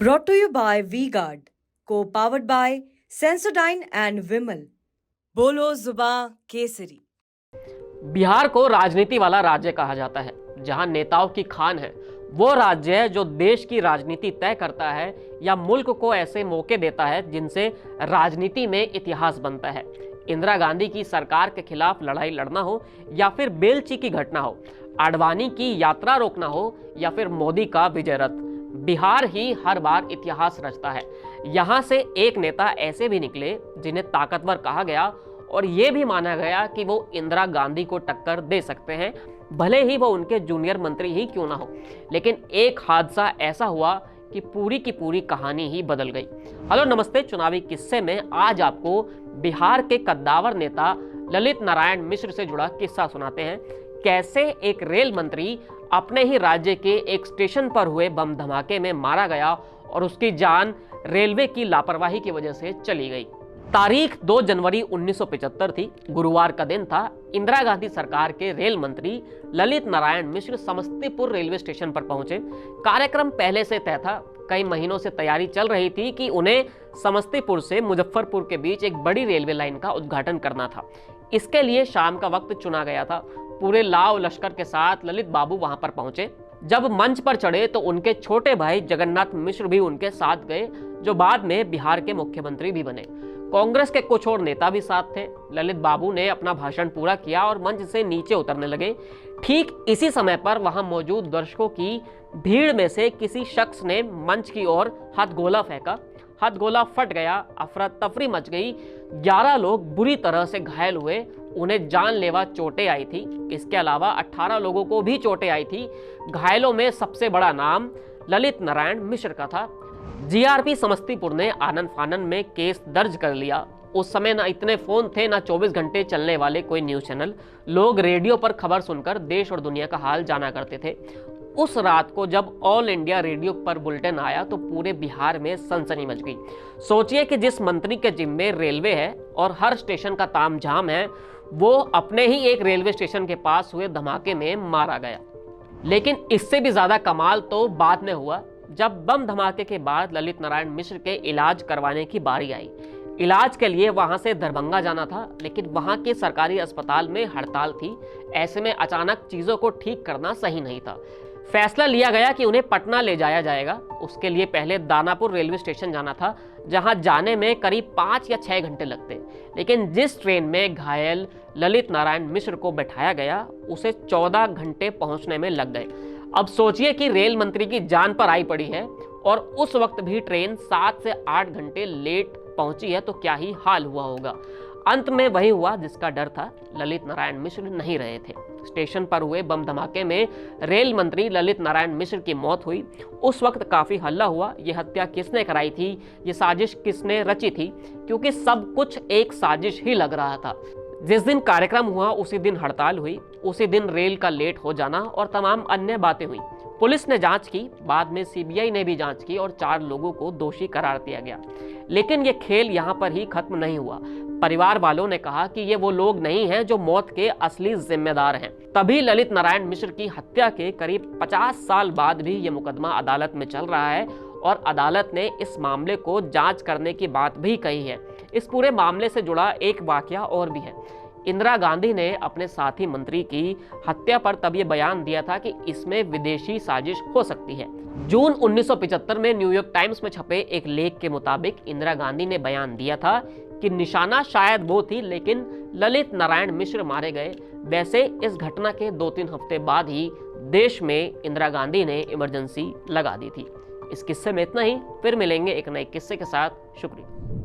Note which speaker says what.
Speaker 1: Brought to you by V-Guard, co-powered by Sensodyne and Vimal. बोलो जुबां केसरी।
Speaker 2: बिहार को राजनीति वाला राज्य कहा जाता है, जहां नेताओं की खान है। वो राज्य है जो देश की राजनीति तय करता है या मुल्क को ऐसे मौके देता है जिनसे राजनीति में इतिहास बनता है। इंदिरा गांधी की सरकार के खिलाफ लड़ाई लड़ना हो या फिर बेलची की घटना हो, आडवाणी की यात्रा रोकना हो या फिर मोदी का विजय रथ, बिहार ही हर बार इतिहास रचता है। यहाँ से एक नेता ऐसे भी निकले जिन्हें ताकतवर कहा गया और ये भी माना गया कि वो इंदिरा गांधी को टक्कर दे सकते हैं, भले ही वो उनके जूनियर मंत्री ही क्यों ना हो। लेकिन एक हादसा ऐसा हुआ कि पूरी की पूरी कहानी ही बदल गई। हेलो नमस्ते, चुनावी किस्से में आज आपको बिहार के कद्दावर नेता ललित नारायण मिश्र से जुड़ा किस्सा सुनाते हैं। कैसे एक रेल मंत्री अपने ही राज्य के एक स्टेशन पर हुए बम धमाके में मारा गया और उसकी जान रेलवे की लापरवाही की वजह से चली गई। तारीख 2 जनवरी 1975 थी, गुरुवार का दिन था। इंदिरा गांधी सरकार के रेल मंत्री ललित नारायण मिश्र समस्तीपुर रेलवे स्टेशन पर पहुंचे। कार्यक्रम पहले से तय था, कई महीनों से तैयारी चल रही थी कि उन्हें समस्तीपुर से मुजफ्फरपुर के बीच एक बड़ी रेलवे लाइन का उद्घाटन करना था। इसके लिए शाम का वक्त चुना गया था। पूरे लाव लश्कर के साथ ललित बाबू वहां पर पहुंचे। जब मंच पर चढ़े तो उनके छोटे भाई जगन्नाथ मिश्र भी उनके साथ गए, जो बाद में बिहार के मुख्यमंत्री भी बने। कांग्रेस के कुछ और नेता भी साथ थे। ललित बाबू ने अपना भाषण पूरा किया और मंच से नीचे उतरने लगे। ठीक इसी समय पर वहां मौजूद दर्शकों की भीड़ में से किसी शख्स ने मंच की ओर हथगोला फेंका। हथगोला फट गया, अफरा तफरी मच गई। 11 लोग बुरी तरह से घायल हुए, उन्हें जानलेवा चोटें आई थी। इसके अलावा 18 लोगों को भी चोटें आई थी। घायलों में सबसे बड़ा नाम ललित नारायण मिश्र का था। जीआरपी समस्तीपुर ने आनन फानन में केस दर्ज कर लिया। उस समय ना इतने फोन थे, ना 24 घंटे चलने वाले कोई न्यूज चैनल। लोग रेडियो पर खबर सुनकर देश और दुनिया का हाल जाना करते थे। उस रात को जब ऑल इंडिया रेडियो पर बुलेटिन आया तो पूरे बिहार में सनसनी मच गई। सोचिए कि जिस मंत्री के जिम्मे रेलवे है और हर स्टेशन का तामझाम है, वो अपने ही एक रेलवे स्टेशन के पास हुए धमाके में मारा गया। लेकिन इससे भी ज्यादा कमाल तो बाद में हुआ, जब बम धमाके के बाद ललित नारायण मिश्र के इलाज करवाने की बारी आई। इलाज के लिए वहां से दरभंगा जाना था, लेकिन वहां के सरकारी अस्पताल में हड़ताल थी। ऐसे में अचानक चीजों को ठीक करना सही नहीं था। फैसला लिया गया कि उन्हें पटना ले जाया जाएगा। उसके लिए पहले दानापुर रेलवे स्टेशन जाना था, जहां जाने में करीब 5 या 6 घंटे लगते। लेकिन जिस ट्रेन में घायल ललित नारायण मिश्र को बैठाया गया, उसे 14 घंटे पहुंचने में लग गए। अब सोचिए कि रेल मंत्री की जान पर आई पड़ी है और उस वक्त भी ट्रेन 7 से 8 घंटे लेट पहुंची है, तो क्या ही हाल हुआ होगा। अंत में वही हुआ जिसका डर था, ललित नारायण मिश्र नहीं रहे थे। स्टेशन पर हुए बम धमाके में रेल मंत्री ललित नारायण मिश्र की मौत हुई। उस वक्त काफी हल्ला हुआ, ये हत्या किसने कराई थी, ये साजिश किसने रची थी, क्योंकि सब कुछ एक साजिश ही लग रहा था। जिस दिन कार्यक्रम हुआ उसी दिन हड़ताल हुई, उसी दिन रेल का लेट हो जाना और तमाम अन्य बातें हुई। पुलिस ने जांच की, बाद में सीबीआई ने भी जांच की और 4 लोगों को दोषी करार दिया गया। लेकिन ये खेल यहाँ पर ही खत्म नहीं हुआ। परिवार वालों ने कहा कि ये वो लोग नहीं हैं जो मौत के असली जिम्मेदार हैं। तभी ललित नारायण मिश्र की हत्या के करीब 50 साल बाद भी ये मुकदमा अदालत में चल रहा है और अदालत ने इस मामले को जांच करने की बात भी कही है। इस पूरे मामले से जुड़ा एक वाकया और भी है। इंदिरा गांधी ने अपने साथी मंत्री की हत्या पर तब ये बयान दिया था कि इसमें विदेशी साजिश हो सकती है। जून 1975 में न्यूयॉर्क टाइम्स में छपे एक लेख के मुताबिक इंदिरा गांधी ने बयान दिया था कि निशाना शायद वो थी, लेकिन ललित नारायण मिश्र मारे गए। वैसे इस घटना के 2-3 हफ्ते बाद ही देश में इंदिरा गांधी ने इमरजेंसी लगा दी थी। इस किस्से में इतना ही, फिर मिलेंगे एक नए किस्से के साथ। शुक्रिया।